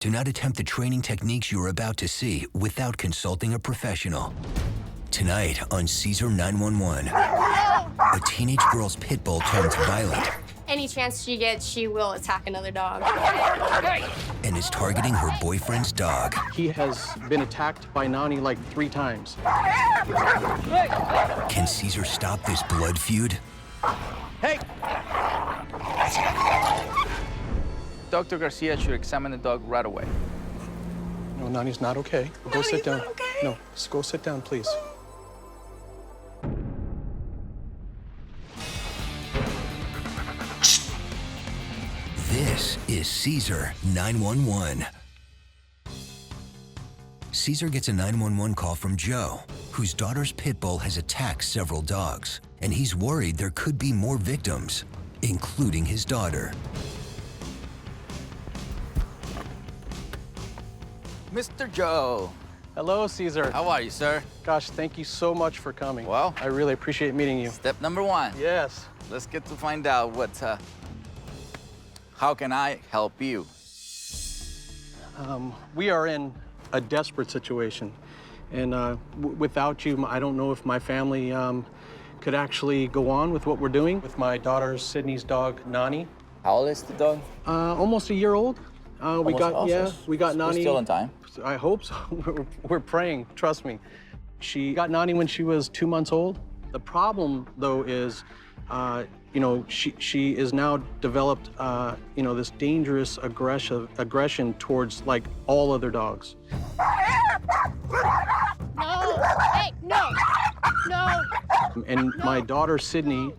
Do not attempt the training techniques you are about to see without consulting a professional. Tonight on Cesar 911, a teenage girl's pit bull turns violent. Any chance she gets, she will attack another dog. And is targeting her boyfriend's dog. He has been attacked by Nani like 3 times. Can Cesar stop this blood feud? Hey! Dr. Garcia should examine the dog right away. No, Nani's not okay. Go sit down. Not okay? No, just go sit down, please. This is Cesar 911. Cesar gets a 911 call from Joe, whose daughter's pit bull has attacked several dogs, and he's worried there could be more victims, including his daughter. Mr. Joe. Hello, Cesar. How are you, sir? Gosh, thank you so much for coming. Well, I really appreciate meeting you. step number 1. Yes. Let's get to find out how can I help you? We are in a desperate situation, and without you, I don't know if my family could actually go on with what we're doing with my daughter Sydney's dog Nani. How old is the dog? Almost a year old. We got We're Nani. still in time. I hope so. We're praying. Trust me. She got Nani when she was 2 months old. The problem, though, is, she is now developed, this dangerous aggression towards like all other dogs. No! Hey, no! No! And my daughter Sydney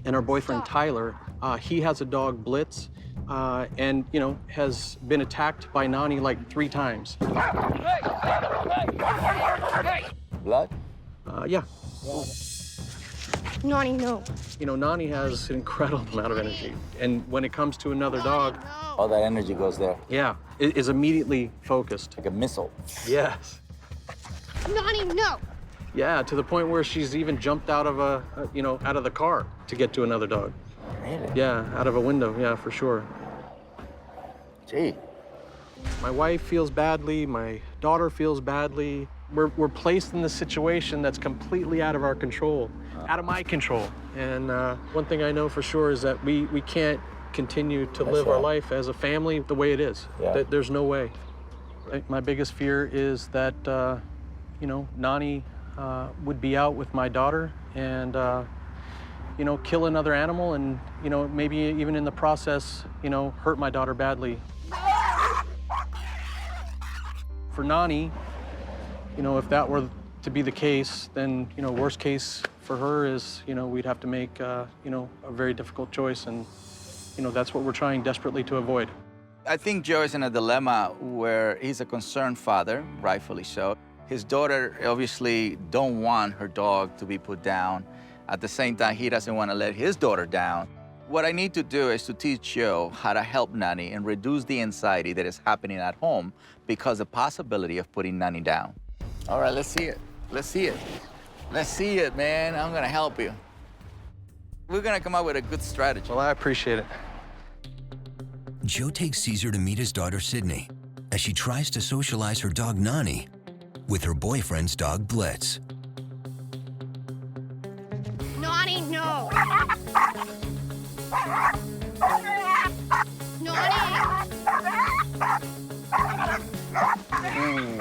and her boyfriend Tyler, he has a dog Blitz, and has been attacked by Nani like 3 times. Blood? Yeah. Nani, no. Nani has an incredible amount of energy, and when it comes to another dog, All that energy goes there. yeah, is immediately focused. Like a missile. Yes. Nani, no! Yeah, to the point where she's even jumped out of out of the car to get to another dog. Really? Yeah, out of a window, yeah, for sure. Gee. My wife feels badly, my daughter feels badly. We're placed in this situation that's completely out of our control, out of my control. And one thing I know for sure is that we can't continue to live our life as a family the way it is. Yeah. There's no way. My biggest fear is that, Nani would be out with my daughter and, kill another animal and, maybe even in the process, hurt my daughter badly. For Nani, if that were to be the case, then, worst case for her is, we'd have to make, a very difficult choice. And, that's what we're trying desperately to avoid. I think Joe is in a dilemma where he's a concerned father, rightfully so. His daughter obviously don't want her dog to be put down. At the same time, he doesn't want to let his daughter down. What I need to do is to teach Joe how to help Nani and reduce the anxiety that is happening at home because of the possibility of putting Nani down. All right, let's see it. Let's see it. Let's see it, man. I'm gonna help you. We're gonna come up with a good strategy. Well, I appreciate it. Joe takes Cesar to meet his daughter Sydney as she tries to socialize her dog Nani with her boyfriend's dog Blitz. Nani, no! Nani!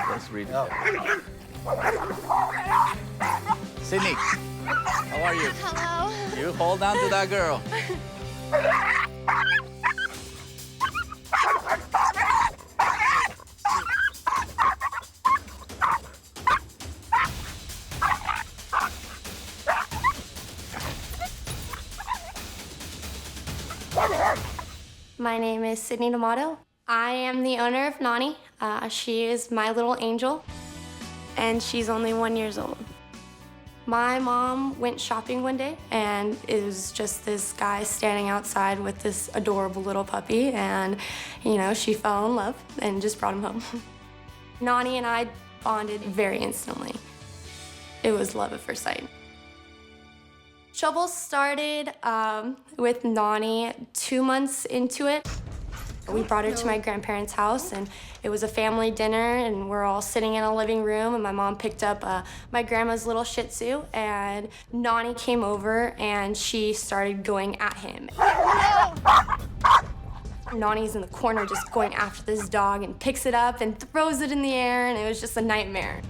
Let's read it. Sydney, how are you? Hello? You hold on to that girl. My name is Sydney D'Amato. I am the owner of Nani. She is my little angel, and she's only 1 year old. My mom went shopping one day, and it was just this guy standing outside with this adorable little puppy, and, she fell in love and just brought him home. Nani and I bonded very instantly. It was love at first sight. Trouble started with Nani 2 months into it. We brought her to my grandparents' house, and it was a family dinner, and we're all sitting in a living room, and my mom picked up my grandma's little Shih Tzu, and Nani came over, and she started going at him. Nani's in the corner just going after this dog and picks it up and throws it in the air, and it was just a nightmare.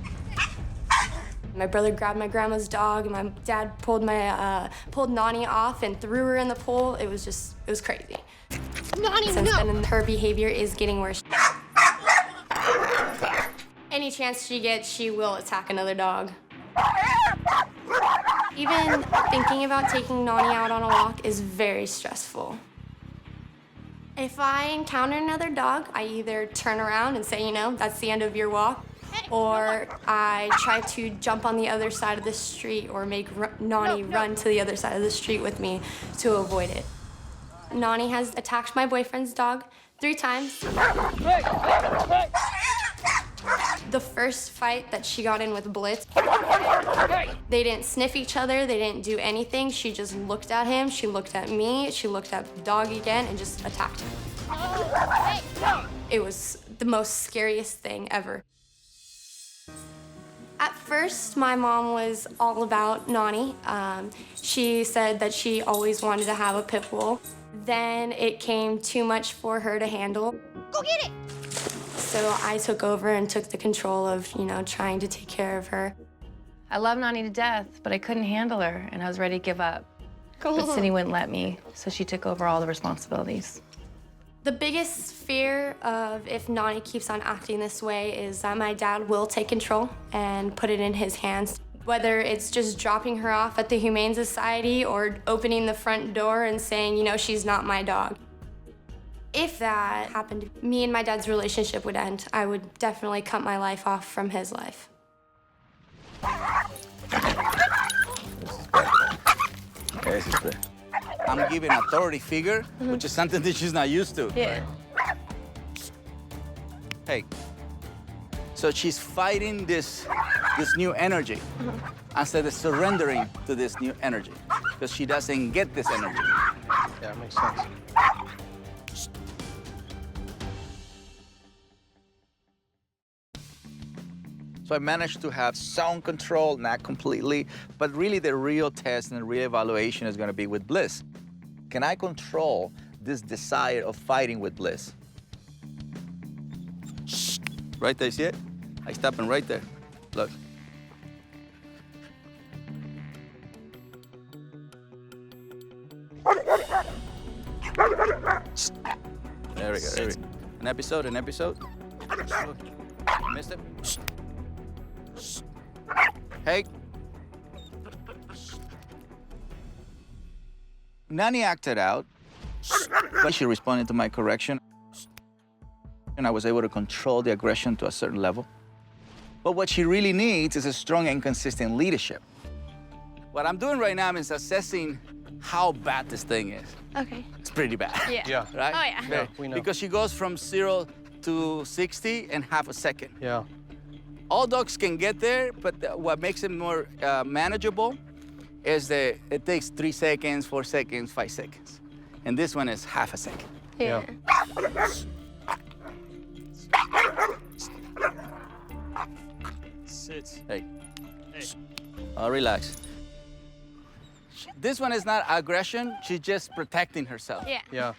My brother grabbed my grandma's dog, and my dad pulled Nani off and threw her in the pool. It was crazy. Nani, Since no! then, her behavior is getting worse. Any chance she gets, she will attack another dog. Even thinking about taking Nani out on a walk is very stressful. If I encounter another dog, I either turn around and say, you know, that's the end of your walk, or I try to jump on the other side of the street or make Nani run to the other side of the street with me to avoid it. Nani has attacked my boyfriend's dog 3 times. The first fight that she got in with Blitz, they didn't sniff each other, they didn't do anything. She just looked at him, she looked at me, she looked at the dog again and just attacked him. It was the most scariest thing ever. At first, my mom was all about Nani. She said that she always wanted to have a Pitbull. Then it came too much for her to handle. Go get it! So I took over and took the control of, you know, trying to take care of her. I love Nani to death, but I couldn't handle her, and I was ready to give up. But Sydney wouldn't let me, so she took over all the responsibilities. The biggest fear of if Nani keeps on acting this way is that my dad will take control and put it in his hands. Whether it's just dropping her off at the Humane Society or opening the front door and saying, you know, she's not my dog. If that happened, me and my dad's relationship would end. I would definitely cut my life off from his life. I'm giving authority figure, which is something that she's not used to. Yeah. Hey, so she's fighting this new energy instead of surrendering to this new energy because she doesn't get this energy. Yeah, it makes sense. So I managed to have some control, not completely, but really the real test and the real evaluation is going to be with Bliss. Can I control this desire of fighting with Bliss? Right there, see it? I stop him right there. Look. There we go, there we go. An episode. Missed it. Hey. Nani acted out, but she responded to my correction. And I was able to control the aggression to a certain level. But what she really needs is a strong and consistent leadership. What I'm doing right now is assessing how bad this thing is. Okay. It's pretty bad. Yeah. Right? Oh, yeah. Yeah, we know. Because she goes from 0 to 60 in half a second. Yeah. All dogs can get there, but what makes it more manageable is that it takes 3 seconds, 4 seconds, 5 seconds. And this one is half a second. Yeah. Sit. Hey. Hey. Relax. This one is not aggression, she's just protecting herself. Yeah. Yeah.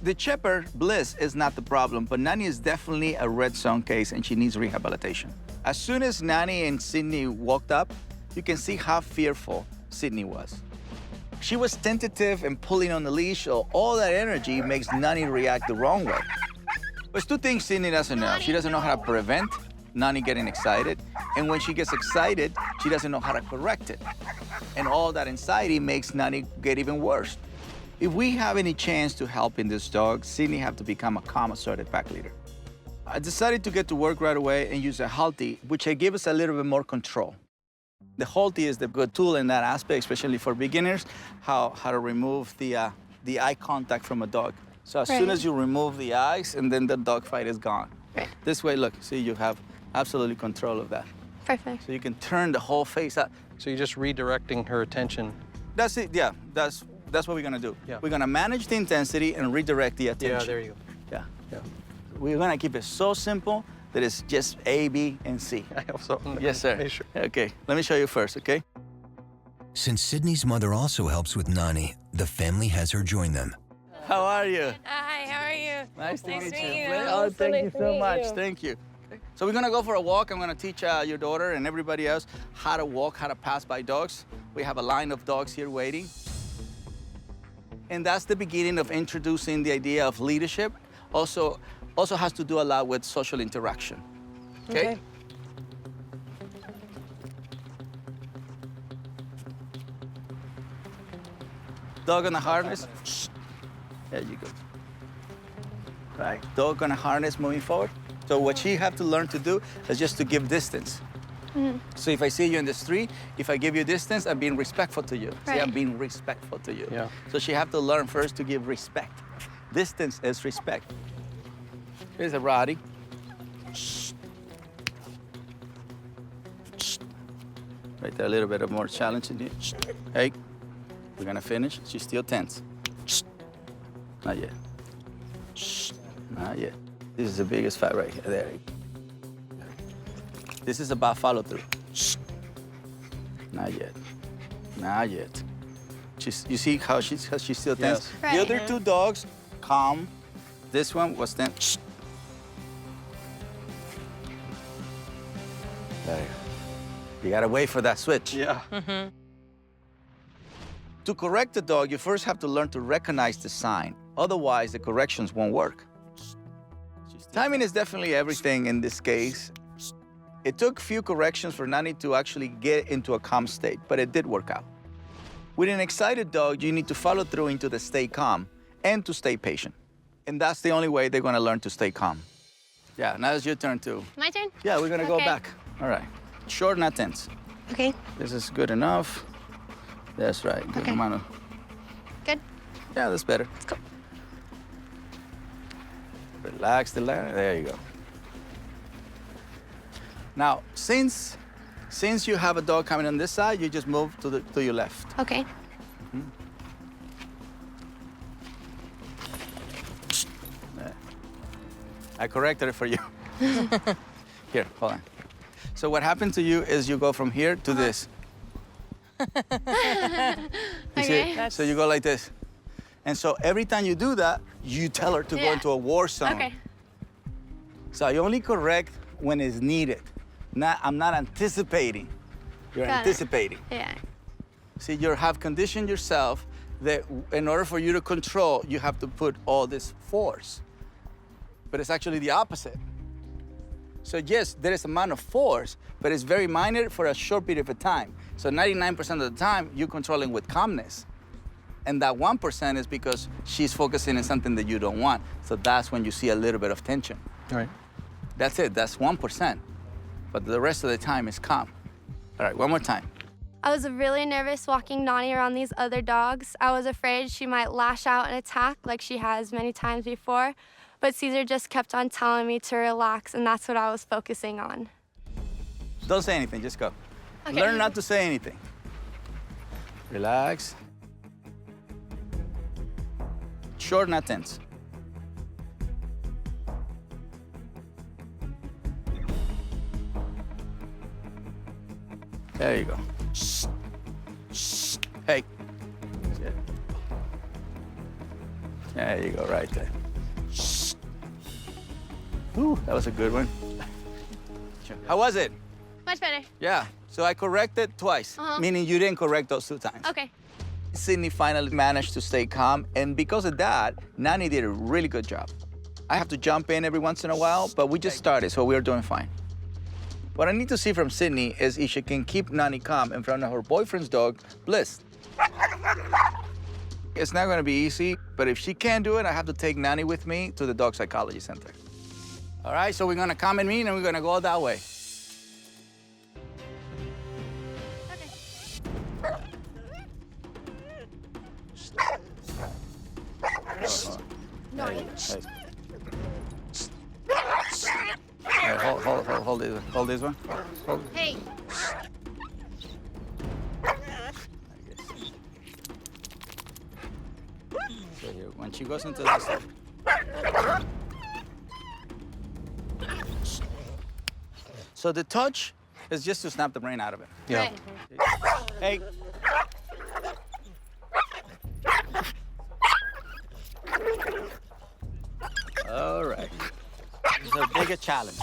The chipper, Bliss, is not the problem, but Nani is definitely a red zone case and she needs rehabilitation. As soon as Nani and Sydney walked up, you can see how fearful Sydney was. She was tentative and pulling on the leash, so all that energy makes Nani react the wrong way. There's 2 things Sydney doesn't know. She doesn't know how to prevent Nani getting excited, and when she gets excited, she doesn't know how to correct it. And all that anxiety makes Nani get even worse. If we have any chance to helping this dog, Sydney have to become a calm, assertive pack leader. I decided to get to work right away and use a Halti, which gave us a little bit more control. The Halti is the good tool in that aspect, especially for beginners, how to remove the eye contact from a dog. So as soon as you remove the eyes, and then the dog fight is gone. Right. This way, look, see, you have absolutely control of that. Perfect. So you can turn the whole face up. So you're just redirecting her attention. That's it, yeah. That's That's what we're gonna do. Yeah. We're gonna manage the intensity and redirect the attention. Yeah, there you go. Yeah. Yeah. We're gonna keep it so simple that it's just A, B, and C. I have something. Yes, sir. Hey, sure. Okay, let me show you first, okay? Since Sydney's mother also helps with Nani, the family has her join them. How are you? Hi, how are you? Nice to meet you. meet you. Oh, So thank nice you to so meet much. you. Thank you. So we're gonna go for a walk. I'm gonna teach your daughter and everybody else how to walk, how to pass by dogs. We have a line of dogs here waiting. And that's the beginning of introducing the idea of leadership. Also has to do a lot with social interaction. Okay? Dog on the harness. Shh. There you go. Right. Dog on a harness moving forward. So what she have to learn to do is just to give distance. So if I see you in the street, if I give you distance, I'm being respectful to you. See, Right. I'm being respectful to you. Yeah. So she have to learn first to give respect. Distance is respect. Here's a Roddy. Shh. Shh. Right there, a little bit of more challenge in here. Shh. Hey, we're gonna finish. She's still tense. Shh. Not yet. Shh. Not yet. This is the biggest fat right here. There. This is about follow through. Shh. Not yet. Not yet. You see how she's still tense? Yes. Right. The other two dogs, calm. This one was tense. Shh. There you go. You gotta wait for that switch. Yeah. To correct the dog, you first have to learn to recognize the sign. Otherwise, the corrections won't work. Timing is definitely everything in this case. It took few corrections for Nani to actually get into a calm state, but it did work out. With an excited dog, you need to follow through into the stay calm and to stay patient. And that's the only way they're gonna learn to stay calm. Yeah, now it's your turn too. My turn? Yeah, we're gonna go Okay. back. All right. Short, not tense. Okay. This is good enough. That's right. Good Okay. amount of. Good. Yeah, that's better. Let's go. Relax the leg. There you go. Now, since you have a dog coming on this side, you just move to your left. Okay. There. I corrected it for you. Here, hold on. So what happened to you is you go from here to this. You see Okay. it? So you go like this. And so every time you do that, you tell her to go Yeah. into a war zone. Okay. So I only correct when it's needed. I'm not anticipating. You're Got it. anticipating. Yeah. See, you have conditioned yourself that in order for you to control, you have to put all this force. But it's actually the opposite. So yes, there is amount of force, but it's very minor for a short period of time. So 99% of the time, you're controlling with calmness. And that 1% is because she's focusing on something that you don't want. So that's when you see a little bit of tension. Right. That's it, that's 1%. But the rest of the time is calm. All right, one more time. I was really nervous walking Nani around these other dogs. I was afraid she might lash out and attack like she has many times before. But Cesar just kept on telling me to relax, and that's what I was focusing on. Don't say anything, just go. Okay. Learn not to say anything. Relax. Short, not tense. There you go. Shh. Shh. Hey. That's it. There you go, right there. Shh. Ooh, that was a good one. How was it? Much better. Yeah. So I corrected twice, Uh-huh. meaning you didn't correct those 2 times. Okay. Sydney finally managed to stay calm, and because of that, Nani did a really good job. I have to jump in every once in a while, but we just started, so we're doing fine. What I need to see from Sydney is if she can keep Nani calm in front of her boyfriend's dog, Bliss. It's not gonna be easy, but if she can't do it, I have to take Nani with me to the dog psychology center. All right, so we're gonna come and meet, and we're gonna go that way. No. Hey, hold this one. Hold. Hey. She goes into this. So the touch is just to snap the brain out of it. Yeah. Hey. All right. It's a bigger challenge.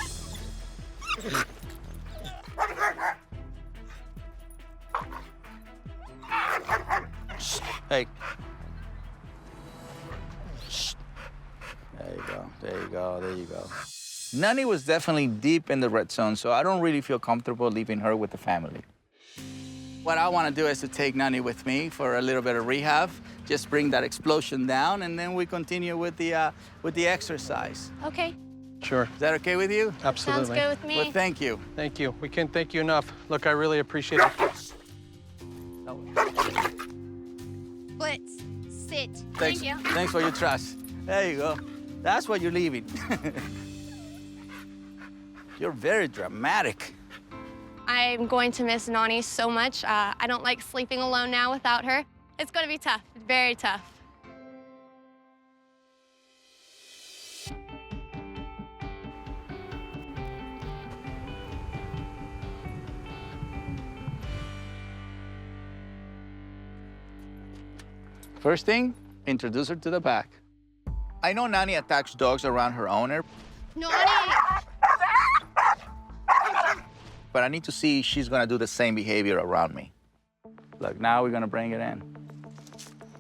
Hey. There you go, there you go, there you go. Nani was definitely deep in the red zone, so I don't really feel comfortable leaving her with the family. What I want to do is to take Nani with me for a little bit of rehab, just bring that explosion down, and then we continue with the exercise. Okay. Sure. Is that okay with you? Absolutely. Sounds good with me. Well, thank you. Thank you. We can't thank you enough. Look, I really appreciate it. Blitz. Sit. Thanks. Thank you. Thanks for your trust. There you go. That's what you're leaving. You're very dramatic. I'm going to miss Nani so much. I don't like sleeping alone now without her. It's going to be tough, very tough. First thing, introduce her to the pack. I know Nani attacks dogs around her owner, Nani! but I need to see if she's gonna do the same behavior around me. Look, now we're gonna bring it in.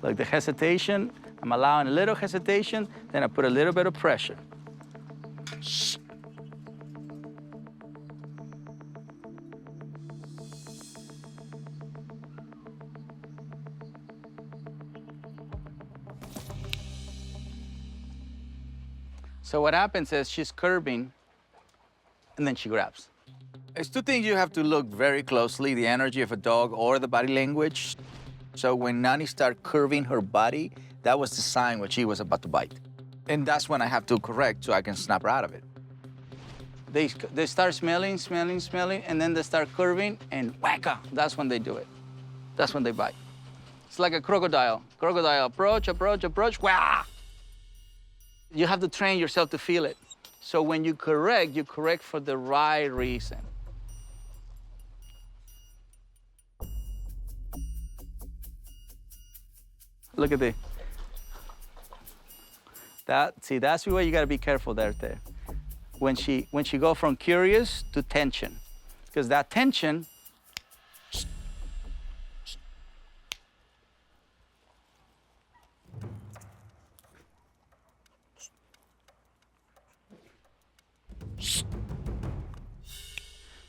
Look, the hesitation, I'm allowing a little hesitation, then I put a little bit of pressure. Shh. So what happens is she's curving, and then she grabs. There's two things you have to look very closely, the energy of a dog or the body language. So when Nani started curving her body, that was the sign when she was about to bite. And that's when I have to correct so I can snap her out of it. They start smelling, and then they start curving, and whacka, that's when they do it. That's when they bite. It's like a crocodile. Crocodile, approach, wah! You have to train yourself to feel it. So when you correct for the right reason. Look at this. That's where you gotta be careful there. When she go from curious to tension, because that tension,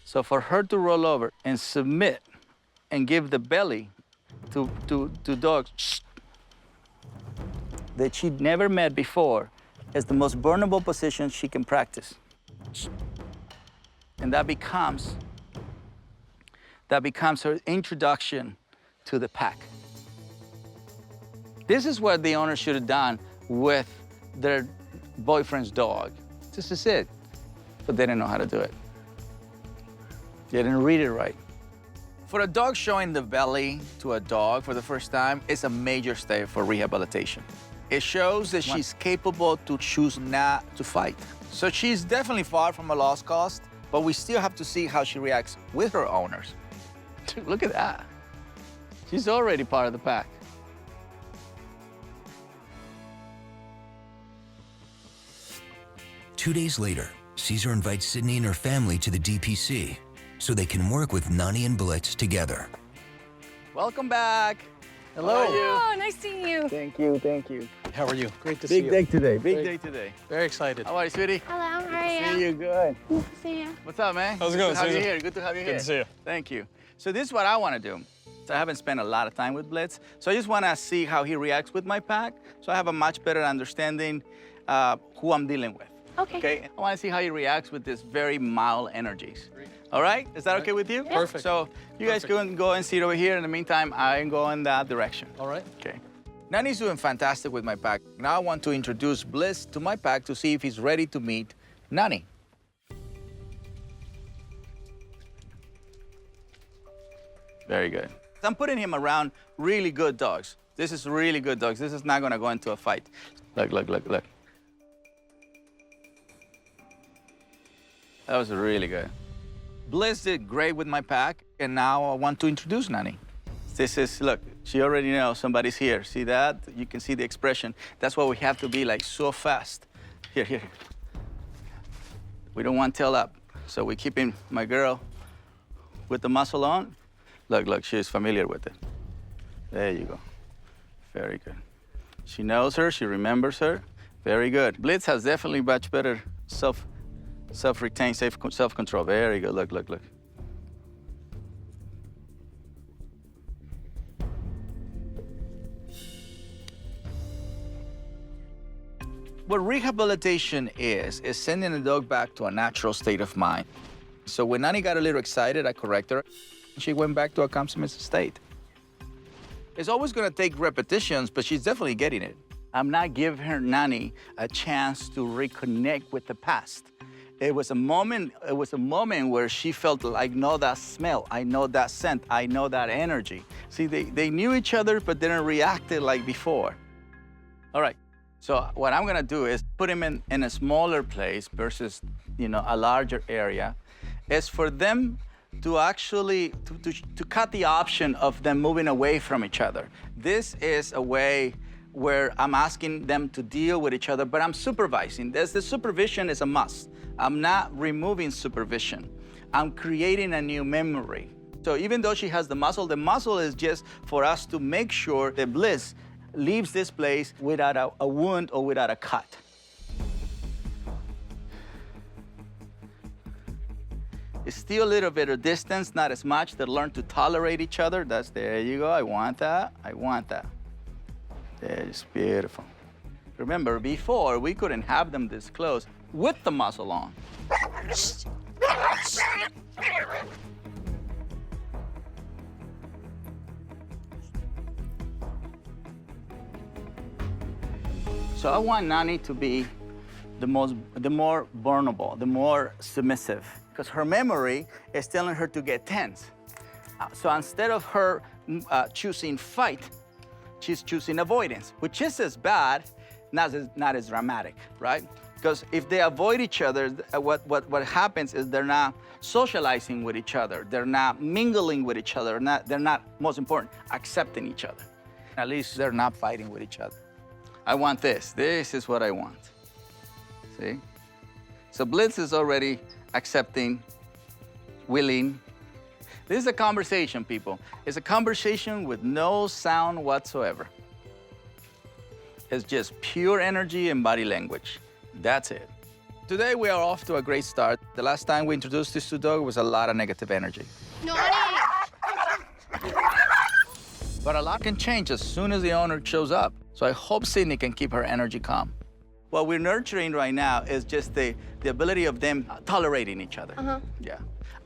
so for her to roll over and submit and give the belly to dogs that she'd never met before is the most vulnerable position she can practice. And that becomes her introduction to the pack. This is what the owner should have done with their boyfriend's dog. This is it. But they didn't know how to do it. They didn't read it right. For a dog showing the belly to a dog for the first time, it's a major step for rehabilitation. It shows that she's capable to choose not to fight. So she's definitely far from a lost cause, but we still have to see how she reacts with her owners. Dude, look at that. She's already part of the pack. Two days later, Cesar invites Sydney and her family to the DPC so they can work with Nani and Blitz together. Welcome back. Hello. How are you? Oh, nice seeing you. Thank you, thank you. How are you? Great to see you. Big day today, big Great. day today. Very excited. How are you, sweetie? Hello, how are you? See you, good. See you. What's up, man? How's it going, Good to have you Cesar? here. Good to have you here. Good to see you. Thank you. So this is what I want to do. So I haven't spent a lot of time with Blitz, so I just want to see how he reacts with my pack, so I have a much better understanding who I'm dealing with. Okay. I want to see how he reacts with this very mild energies. All right? Is that okay with you? Yeah. Perfect. So you guys can go and sit over here. In the meantime, I go in that direction. All right. Okay. Nani's doing fantastic with my pack. Now I want to introduce Bliss to my pack to see if he's ready to meet Nani. Very good. I'm putting him around really good dogs. This is really good, dogs. This is not gonna go into a fight. Look, look, look, look. That was really good. Bliss did great with my pack, and now I want to introduce Nani. This is, look, she already knows somebody's here. See that? You can see the expression. That's why we have to be like so fast. Here, here. We don't want tail up, so we're keeping my girl with the muzzle on. Look, look, she's familiar with it. There you go. Very good. She knows her, she remembers her. Very good. Blitz has definitely much better self-retained, self-control. Very good, look, look, look. What rehabilitation is sending the dog back to a natural state of mind. So when Nani got a little excited, I corrected her. She went back to a consummate state. It's always gonna take repetitions, but she's definitely getting it. I'm not giving her Nani a chance to reconnect with the past. It was a moment where she felt like, I know that smell, I know that scent, I know that energy. See, they knew each other, but didn't react like before. All right. So what I'm gonna do is put him in a smaller place versus, a larger area, is for them to actually, to cut the option of them moving away from each other. This is a way where I'm asking them to deal with each other, but I'm supervising. The supervision is a must. I'm not removing supervision. I'm creating a new memory. So even though she has the muzzle is just for us to make sure that Bliss leaves this place without a wound or without a cut. It's still a little bit of distance, not as much. They learn to tolerate each other. There you go. I want that. I want that. It's beautiful. Remember, before, we couldn't have them this close with the muzzle on. So I want Nani to be the more vulnerable, the more submissive, because her memory is telling her to get tense. So instead of her choosing fight, she's choosing avoidance, which is as bad, not as dramatic, right? Because if they avoid each other, what happens is they're not socializing with each other, they're not mingling with each other, they're not, most important, accepting each other. At least they're not fighting with each other. I want this. This is what I want. See? So Blitz is already accepting, willing. This is a conversation, people. It's a conversation with no sound whatsoever. It's just pure energy and body language. That's it. Today we are off to a great start. The last time we introduced this to dog was a lot of negative energy. But a lot can change as soon as the owner shows up. So I hope Sydney can keep her energy calm. What we're nurturing right now is just the ability of them tolerating each other. Yeah.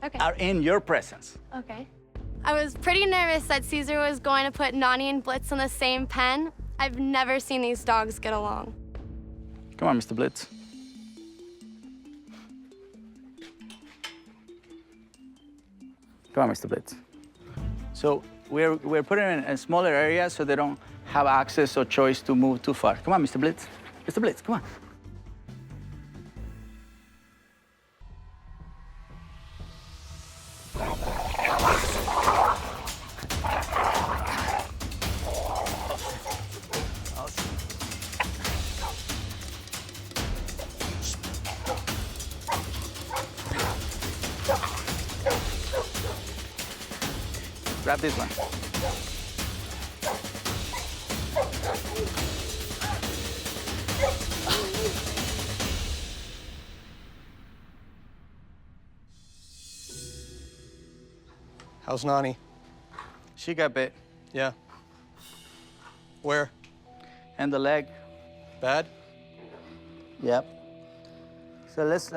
Okay. Are in your presence. Okay. I was pretty nervous that Cesar was going to put Nani and Blitz in the same pen. I've never seen these dogs get along. Come on, Mr. Blitz. Come on, Mr. Blitz. So we're putting them in a smaller area so they don't have access or choice to move too far. Come on, Mr. Blitz. Mr. Blitz, come on. Grab this one. How's Nani? She got bit. Yeah. Where? And the leg. Bad? Yep. So let's,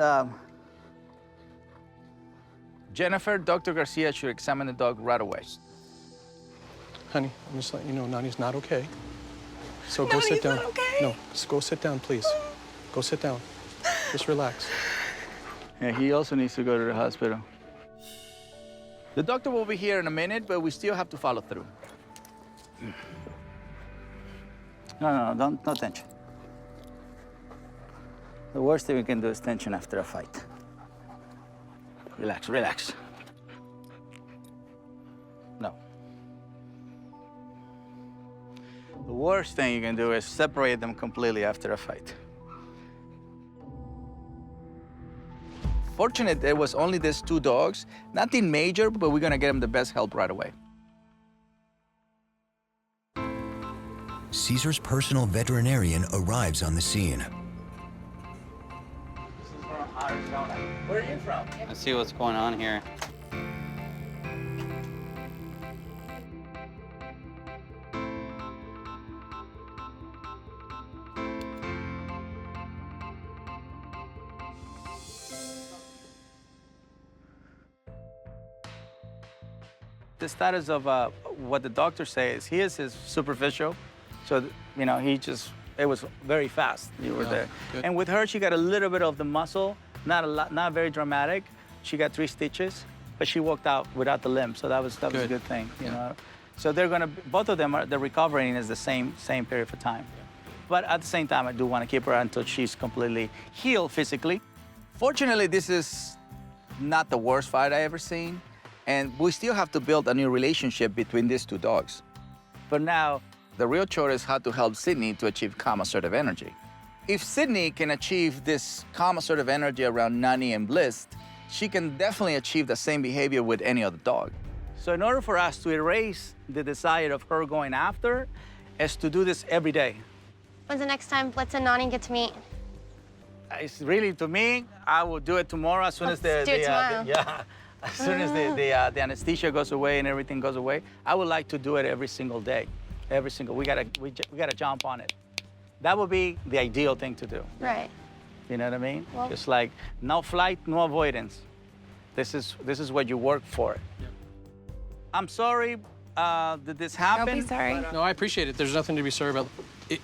Jennifer, Dr. Garcia should examine the dog right away. Honey, I'm just letting you know Nani's not okay. So go sit down. Not okay. No, just go sit down, please. Go sit down. Just relax. Yeah, he also needs to go to the hospital. The doctor will be here in a minute, but we still have to follow through. No tension. The worst thing we can do is tension after a fight. Relax, relax. No. The worst thing you can do is separate them completely after a fight. Fortunate there was only these 2 dogs. Nothing major, but we're gonna get them the best help right away. Cesar's personal veterinarian arrives on the scene. This is from Arizona. Where are you from? Let's see what's going on here. The status of what the doctor says, he is superficial. So, you know, it was very fast. You were there. Good. And with her, she got a little bit of the muscle, not a lot, not very dramatic. She got 3 stitches, but she walked out without the limb. So that was a good thing, you know. So both of them they're recovering is the same period of time. But at the same time, I do want to keep her until she's completely healed physically. Fortunately, this is not the worst fight I ever seen. And we still have to build a new relationship between these 2 dogs. But now, the real chore is how to help Sydney to achieve calm, assertive energy. If Sydney can achieve this calm, assertive energy around Nani and Bliss, she can definitely achieve the same behavior with any other dog. So in order for us to erase the desire of her going after, is to do this every day. When's the next time Blitz and Nani get to meet? It's really, to me, I will do it tomorrow as soon as Let's do it tomorrow. As soon as the anesthesia goes away and everything goes away, I would like to do it every single day. We gotta jump on it. That would be the ideal thing to do. Right. You know what I mean? Well, Just like no flight, no avoidance. This is what you work for. Yep. I'm sorry that this happened. Don't be sorry. No, I appreciate it. There's nothing to be sorry about.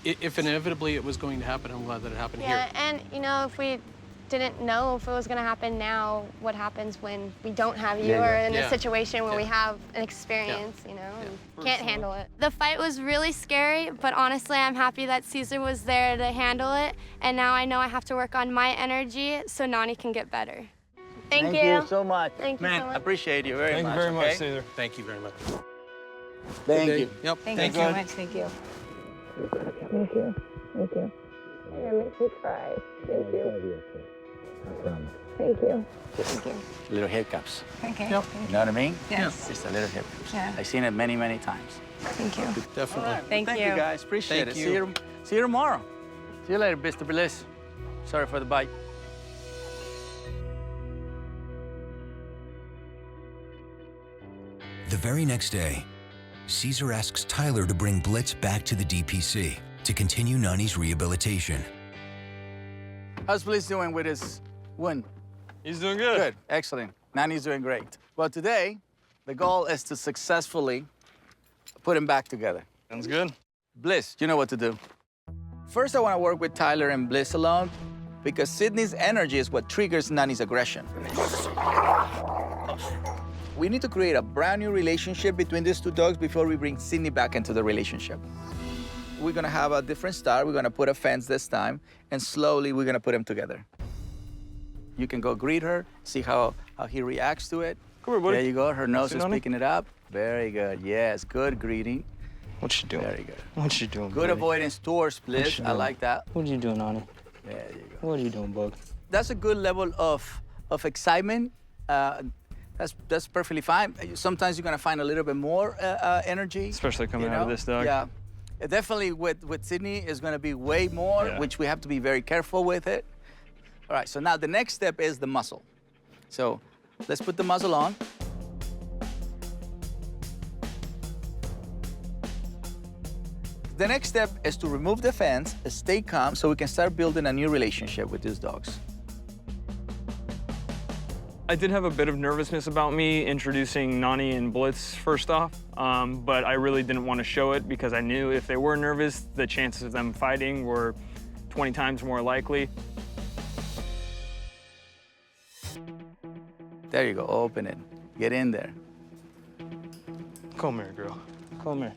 If inevitably it was going to happen, I'm glad that it happened here. Yeah, and you know, if we didn't know if it was going to happen now, what happens when we don't have you or in a situation where we have an experience, you know, and can't handle it. The fight was really scary, but honestly, I'm happy that Cesar was there to handle it, and now I know I have to work on my energy so Nani can get better. Thank you so much. Thank you Man, so much. I appreciate you very much. Thank you very much, okay? Cesar. Thank you very much. Thank you. Yep. Thank you so much. Thank you. Thank you. Thank you. You're gonna make me cry. Thank you. Thank you. Just little hiccups. Okay. Yep. You know what I mean? Yes. Just a little hiccups. Yeah. I've seen it many, many times. Thank you. Definitely. Thank you you. guys. Appreciate Thank it. you. See you tomorrow. See you later, Mr. Bliss. Sorry for the bite. The very next day, Cesar asks Tyler to bring Blitz back to the DPC to continue Nani's rehabilitation. How's Bliss doing with his wound? He's doing good. Good. Excellent. Nani's doing great. Well, today, the goal is to successfully put him back together. Sounds good. Bliss, you know what to do. First, I want to work with Tyler and Bliss alone because Sydney's energy is what triggers Nani's aggression. We need to create a brand new relationship between these 2 dogs before we bring Sydney back into the relationship. We're gonna have a different start. We're gonna put a fence this time, and slowly we're gonna put them together. You can go greet her, see how he reacts to it. Come here, buddy. There you go. Her nose Sit is on it. picking it up. Very good. Yes, good greeting. What you doing? Very good. What you doing, Good buddy? avoidance towards Bliss. you I doing? like that. What you doing, Nani? There you go. What are you doing, bug? That's a good level of excitement. That's perfectly fine. Sometimes you're gonna find a little bit more energy. Especially coming out of this dog. Yeah. Definitely with Sydney is gonna be way more, Yeah. which we have to be very careful with it. All right, so now the next step is the muzzle. So let's put the muzzle on. The next step is to remove the fence, stay calm, so we can start building a new relationship with these dogs. I did have a bit of nervousness about me introducing Nani and Blitz first off, but I really didn't want to show it because I knew if they were nervous, the chances of them fighting were 20 times more likely. There you go, open it. Get in there. Come here, girl. Come here.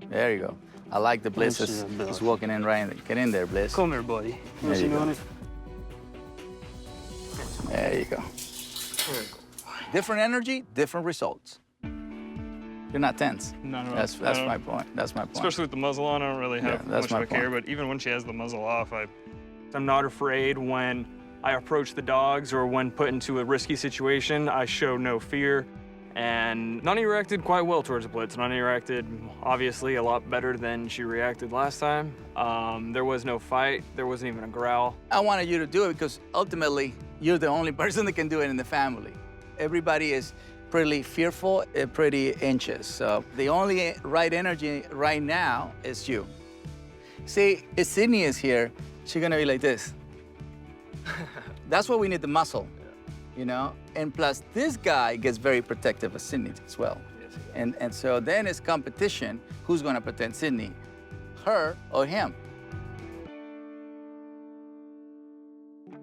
There you go. I like the Bliss is walking in right. Get in there, Bliss. Come here, buddy. There you go. There you go. Different energy, different results. You're not tense. No, no, That's my point. That's my point. Especially with the muzzle on, I don't really have much of a care, but even when she has the muzzle off, I'm not afraid when I approach the dogs or when put into a risky situation. I show no fear. And Nani reacted quite well towards Blitz. Nani reacted, obviously, a lot better than she reacted last time. There was no fight. There wasn't even a growl. I wanted you to do it because ultimately, you're the only person that can do it in the family. Everybody is pretty fearful and pretty anxious. So the only right energy right now is you. See, if Sydney is here, she's gonna be like this. That's why we need the muscle. You know, and plus this guy gets very protective of Sydney as well. Yes, and so then it's competition. Who's gonna protect Sydney? Her or him?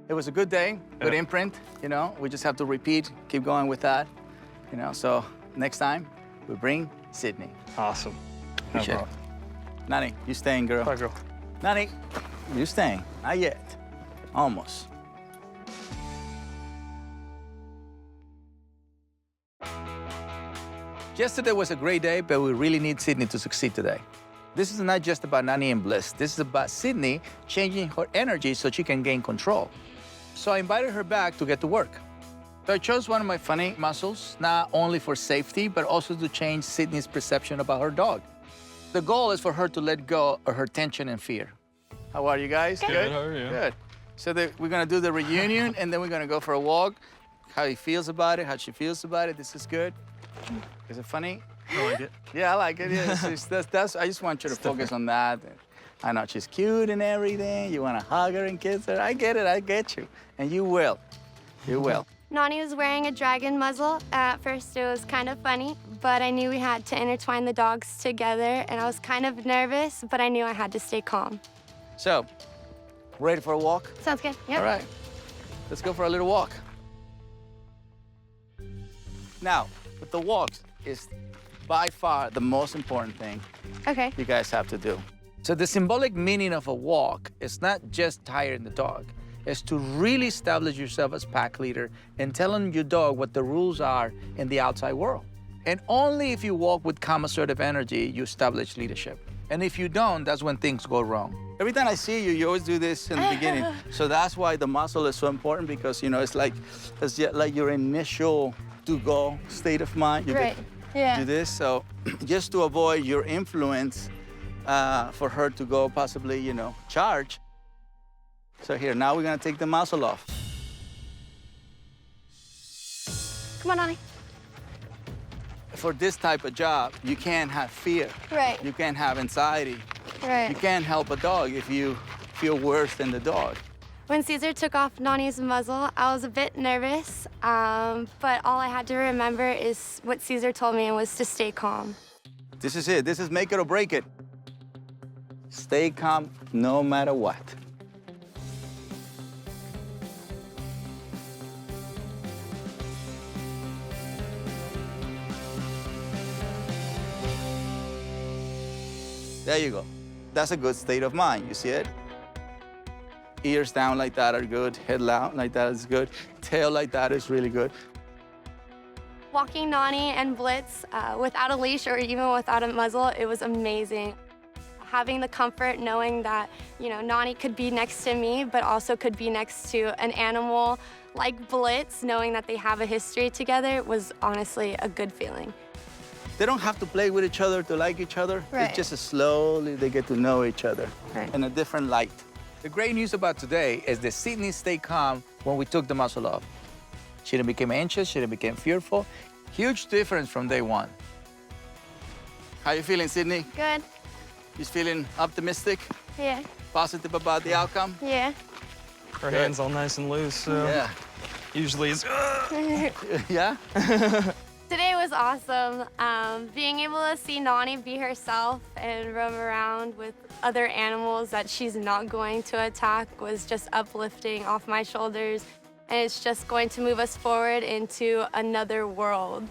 It was a good day, good imprint, you know. We just have to repeat, keep going with that, you know. So next time, we bring Sydney. Awesome. Appreciate it. Nani, you staying, girl? Bye, girl. Nani, you staying? Not yet. Almost. Yesterday was a great day, but we really need Sydney to succeed today. This is not just about Nani and Bliss. This is about Sydney changing her energy so she can gain control. So I invited her back to get to work. So I chose one of my funny muscles, not only for safety, but also to change Sydney's perception about her dog. The goal is for her to let go of her tension and fear. How are you guys? Good, how are you? Good. So we're gonna do the reunion, and then we're gonna go for a walk. How he feels about it, how she feels about it. This is good. Is it funny? I like it. Yeah, I like it. Yeah, that's, I just want you to focus on that. I know she's cute and everything. You want to hug her and kiss her. I get it. I get you. And you will. You will. Nani was wearing a dragon muzzle. At first, it was kind of funny, but I knew we had to intertwine the dogs together, and I was kind of nervous, but I knew I had to stay calm. So, ready for a walk? Sounds good. Yep. All right. Let's go for a little walk. Now, with the walks is by far the most important thing Okay. you guys have to do. So the symbolic meaning of a walk is not just tiring the dog. It's to really establish yourself as pack leader and telling your dog what the rules are in the outside world. And only if you walk with calm, assertive energy, you establish leadership. And if you don't, that's when things go wrong. Every time I see you, you always do this in the beginning. So that's why the muscle is so important, because, you know, it's like your initial to-go state of mind. You Right. Yeah. do this, so just to avoid your influence for her to go possibly, you know, charge. So here, now we're gonna take the muzzle off. Come on, Nani. For this type of job, you can't have fear. Right. You can't have anxiety. Right. You can't help a dog if you feel worse than the dog. When Cesar took off Nani's muzzle, I was a bit nervous, but all I had to remember is what Cesar told me, and was to stay calm. This is it. This is make it or break it. Stay calm no matter what. There you go. That's a good state of mind. You see it? Ears down like that are good. Head down like that is good. Tail like that is really good. Walking Nani and Blitz without a leash or even without a muzzle, it was amazing. Having the comfort knowing that, you know, Nani could be next to me, but also could be next to an animal like Blitz, knowing that they have a history together, was honestly a good feeling. They don't have to play with each other to like each other. Right. It's just slowly they get to know each other Right. in a different light. The great news about today is that Sydney stayed calm when we took the muzzle off. She didn't become anxious, she didn't become fearful. Huge difference from day one. How you feeling, Sydney? Good. You feeling optimistic, Yeah. positive about the outcome? Yeah. Her hand's all nice and loose, so Yeah. usually it's... Yeah? Today was awesome. Being able to see Nani be herself and roam around with other animals that she's not going to attack was just uplifting off my shoulders. And it's just going to move us forward into another world.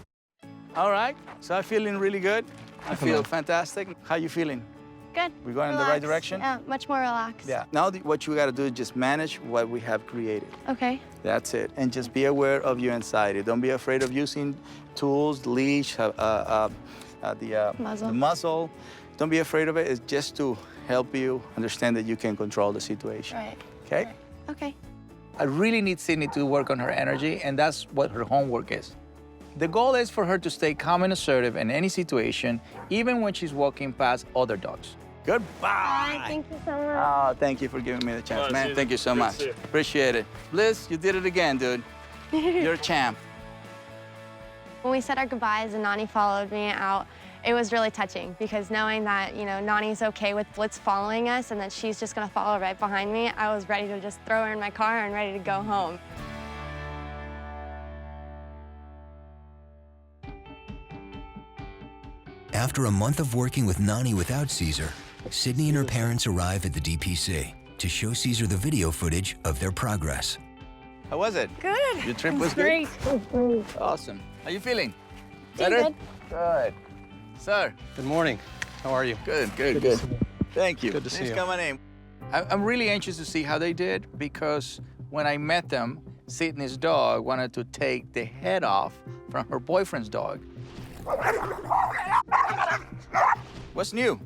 All right, so I'm feeling really good. I feel fantastic. How you feeling? Good. We're going in the right direction? Yeah, much more relaxed. Yeah. Now what you got to do is just manage what we have created. Okay. That's it. And just be aware of your anxiety. Don't be afraid of using tools, leash, the muzzle. Don't be afraid of it. It's just to help you understand that you can control the situation. Right. Okay? Right. Okay. I really need Sydney to work on her energy, and that's what her homework is. The goal is for her to stay calm and assertive in any situation, even when she's walking past other dogs. Goodbye. Thank you so much. Oh, thank you for giving me the chance, man. Cesar. Thank you so Good to much. see you. Appreciate it. Bliss, you did it again, dude. You're a champ. When we said our goodbyes and Nani followed me out, it was really touching because knowing that, you know, Nani's okay with Blitz following us and that she's just gonna follow right behind me, I was ready to just throw her in my car and ready to go home. After a month of working with Nani without Cesar, Sydney and her parents arrive at the DPC to show Cesar the video footage of their progress. How was it? Good. Your trip was Great. good? Awesome. How you feeling? Better? Good. Good. Sir. Good morning. How are you? Good. Thank you. Good to see Thanks you. for coming in. I'm really anxious to see how they did because when I met them, Sydney's dog wanted to take the head off from her boyfriend's dog. What's new?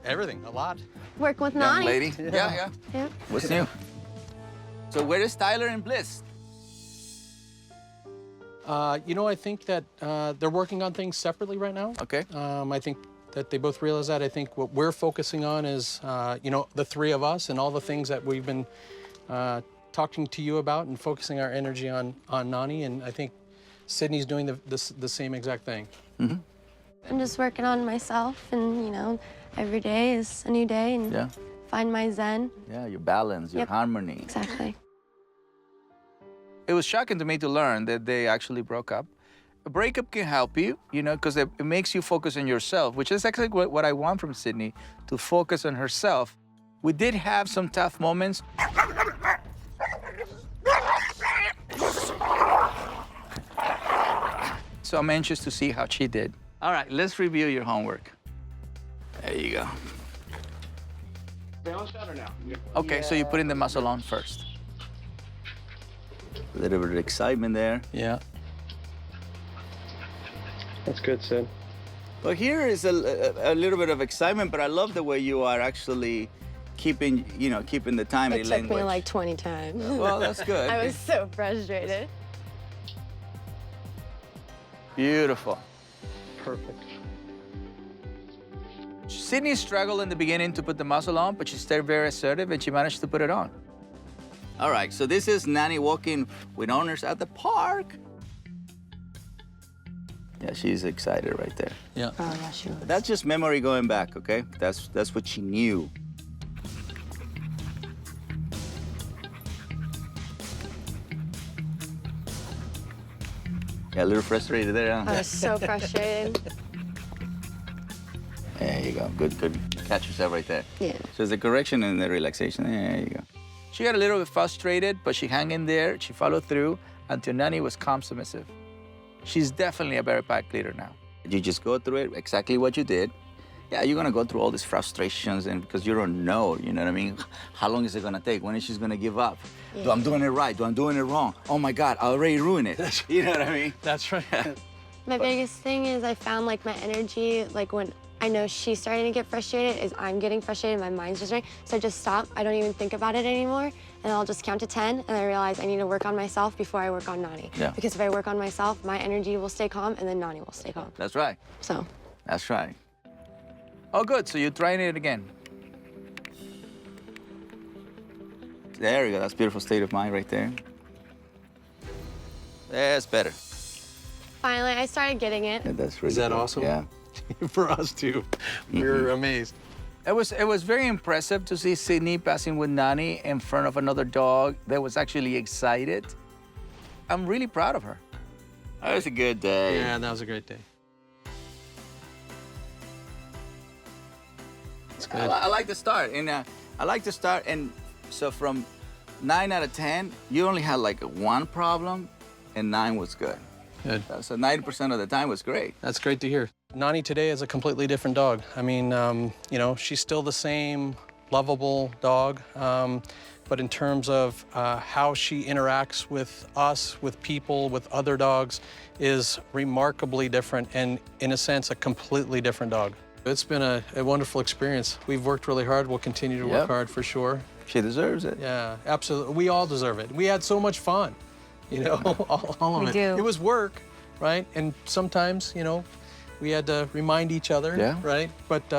Everything, a lot. Working with Young Nani. lady? Yeah. Yeah. What's new? So where is Tyler and Bliss? You know, I think that they're working on things separately right now. Okay. I think that they both realize that. I think what we're focusing on is, you know, the three of us and all the things that we've been talking to you about and focusing our energy on Nani. And I think Sydney's doing the same exact thing. Mm-hmm. I'm just working on myself and, you know, every day is a new day and Yeah. find my zen. Yeah, your balance, your Yep. harmony. Exactly. It was shocking to me to learn that they actually broke up. A breakup can help you, you know, because it makes you focus on yourself, which is actually what I want from Sydney, to focus on herself. We did have some tough moments. So I'm anxious to see how she did. All right, let's review your homework. There you go. Okay, so you put in the muzzle on first. A little bit of excitement there. Yeah. That's good, Sid. Well, here is a little bit of excitement, but I love the way you are actually keeping the time It and took language. me like 20 times. Well, that's good. I was so frustrated. Beautiful. Perfect. Sydney struggled in the beginning to put the muzzle on, but she stayed very assertive and she managed to put it on. All right, so this is Nani walking with owners at the park. Yeah, she's excited right there. Yeah. Oh, yeah, she was. That's just memory going back, okay? That's what she knew. Yeah, a little frustrated there, huh? I was so frustrated. There you go. Good. Catch yourself right there. Yeah. So it's the correction and the relaxation. There you go. She got a little bit frustrated, but she hung in there. She followed through until Nani was calm, submissive. She's definitely a better pack leader now. You just go through it, exactly what you did. Yeah, you're gonna go through all these frustrations and because you don't know, you know what I mean? How long is it gonna take? When is she gonna give up? Yeah. Do I'm doing it right? Do I'm doing it wrong? Oh my God, I already ruined it. You know what I mean? That's right. My biggest thing is I found like my energy, like when I know she's starting to get frustrated, is I'm getting frustrated, my mind's just right. So I just stop, I don't even think about it anymore, and I'll just count to 10, and I realize I need to work on myself before I work on Nani. Yeah. Because if I work on myself, my energy will stay calm, and then Nani will stay calm. That's right. So. That's right. Oh, good. So you're trying it again. There you go. That's beautiful state of mind right there. That's better. Finally, I started getting it. Yeah, that's really Is that good. awesome? Yeah. For us too. We're amazed. It was very impressive to see Sydney passing with Nani in front of another dog that was actually excited. I'm really proud of her. That was a good day. Yeah, that was a great day. It's good. I like the start, and so from 9 out of 10, you only had like one problem, and 9 was good. Good. So 90% of the time was great. That's great to hear. Nani today is a completely different dog. I mean, you know, she's still the same lovable dog, but in terms of how she interacts with us, with people, with other dogs, is remarkably different and, in a sense, a completely different dog. It's been a wonderful experience. We've worked really hard. We'll continue to work hard for sure. She deserves it. Yeah, absolutely. We all deserve it. We had so much fun, you know, all of it. We do. It was work, right? And sometimes, you know, we had to remind each other, right? But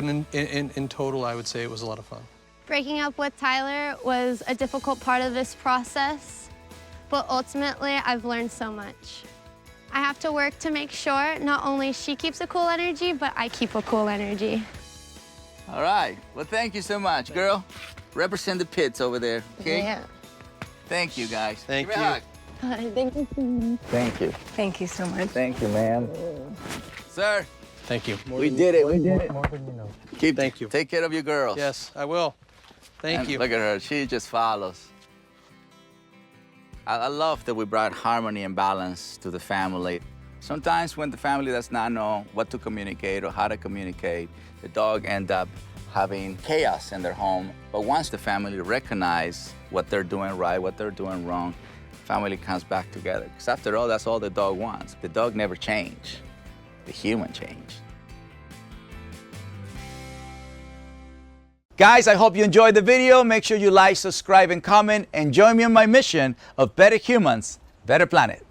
in total, I would say it was a lot of fun. Breaking up with Tyler was a difficult part of this process, but ultimately I've learned so much. I have to work to make sure not only she keeps a cool energy, but I keep a cool energy. All right. Well, thank you so much, girl. Represent the pits over there, okay? Yeah. Thank you, guys. Thank Give me a hug. Thank you. Thank you. Thank you so much. Thank you, man. Sir, Thank you. we did it. We did it. More than you know. Thank you. Take care of your girls. Yes, I will. Thank And you. Look at her. She just follows. I love that we brought harmony and balance to the family. Sometimes when the family does not know what to communicate or how to communicate, the dog end up having chaos in their home. But once the family recognize what they're doing right, what they're doing wrong, family comes back together. Because after all, that's all the dog wants. The dog never changed. The human changed. Guys, I hope you enjoyed the video. Make sure you like, subscribe, and comment, and join me on my mission of better humans, better planet.